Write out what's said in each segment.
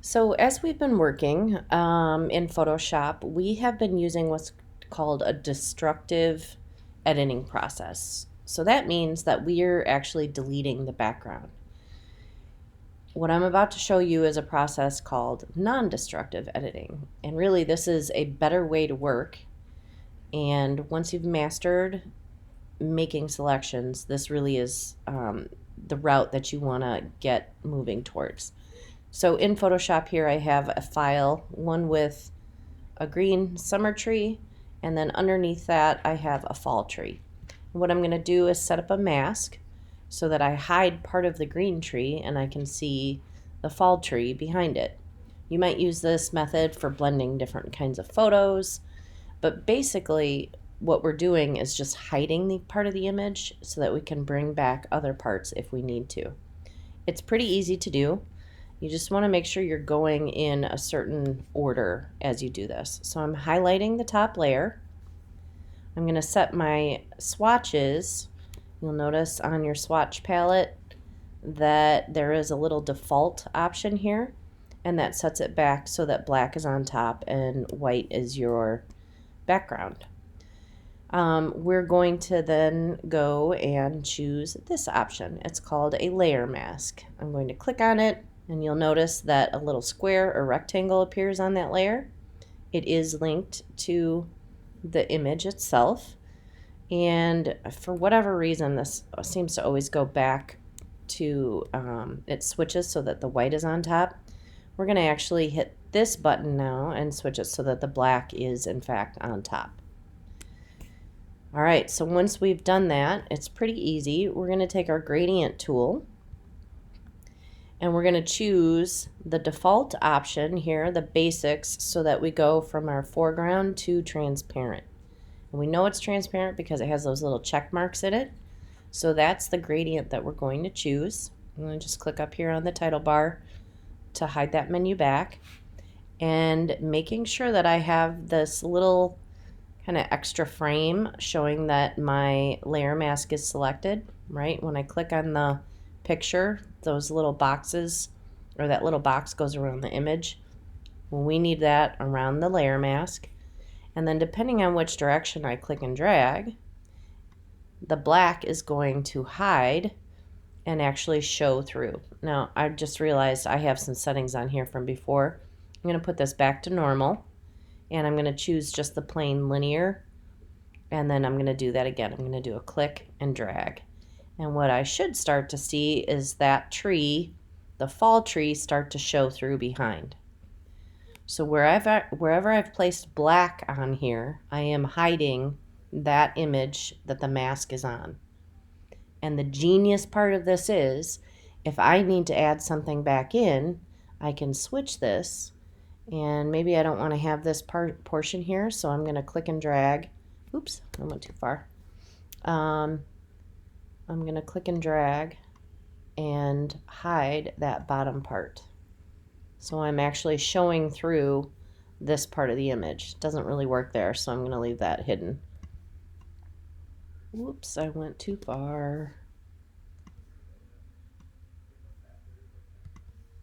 So as we've been working in Photoshop, we have been using what's called a destructive editing process. So that means that we're actually deleting the background. What I'm about to show you is a process called non-destructive editing. And really this is a better way to work. And once you've mastered making selections, this really is the route that you want to get moving towards. So in Photoshop here I have a file, one with a green summer tree, and then underneath that I have a fall tree. And what I'm going to do is set up a mask so that I hide part of the green tree and I can see the fall tree behind it. You might use this method for blending different kinds of photos, but basically what we're doing is just hiding the part of the image so that we can bring back other parts if we need to. It's pretty easy to do. You just want to make sure you're going in a certain order as you do this. So I'm highlighting the top layer. I'm going to set my swatches. You'll notice on your swatch palette that there is a little default option here, and that sets it back so that black is on top and white is your background. We're going to then go and choose this option. It's called a layer mask. I'm going to click on it, and you'll notice that a little square or rectangle appears on that layer. It is linked to the image itself, and for whatever reason this seems to always go back to it switches so that the white is on top. We're going to actually hit this button now and switch it so that the black is in fact on top. Alright, so once we've done that, it's pretty easy. We're going to take our gradient tool and we're going to choose the default option here, the basics, so that we go from our foreground to transparent. And we know it's transparent because it has those little check marks in it. So that's the gradient that we're going to choose. I'm going to just click up here on the title bar to hide that menu back. And making sure that I have this little kind of extra frame showing that my layer mask is selected, right? When I click on the picture, those little boxes, or that little box goes around the image. Well, we need that around the layer mask. And then depending on which direction I click and drag, the black is going to hide and actually show through. Now, I just realized I have some settings on here from before. I'm going to put this back to normal, and I'm going to choose just the plain linear, and then I'm going to do that again. I'm going to do a click and drag. And what I should start to see is that tree, the fall tree, start to show through behind. So wherever I've placed black on here, I am hiding that image that the mask is on. And the genius part of this is, if I need to add something back in, I can switch this, and maybe I don't want to have this portion here, so I'm going to click and drag. Oops, I went too far. I'm going to click and drag and hide that bottom part. So I'm actually showing through this part of the image. It doesn't really work there, so I'm going to leave that hidden. Whoops, I went too far.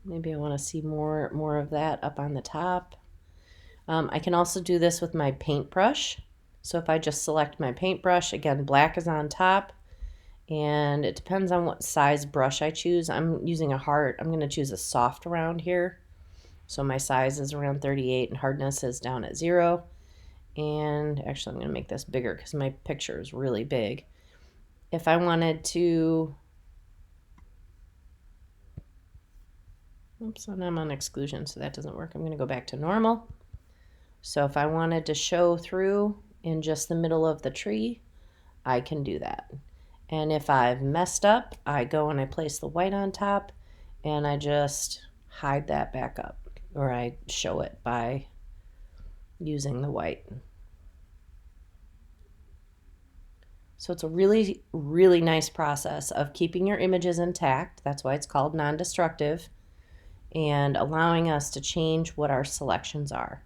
Maybe I want to see more of that up on the top. I can also do this with my paintbrush. So if I just select my paintbrush, again, black is on top, and it depends on what size brush I choose. I'm using a heart. I'm going to choose a soft round here. So my size is around 38 and hardness is down at 0. And actually I'm going to make this bigger because my picture is really big. If I wanted to, oops, and I'm on exclusion, so that doesn't work. I'm going to go back to normal. So if I wanted to show through in just the middle of the tree, I can do that. And if I've messed up, I go and I place the white on top and I just hide that back up, or I show it by using the white. So it's a really, really nice process of keeping your images intact. That's why it's called non-destructive, and allowing us to change what our selections are.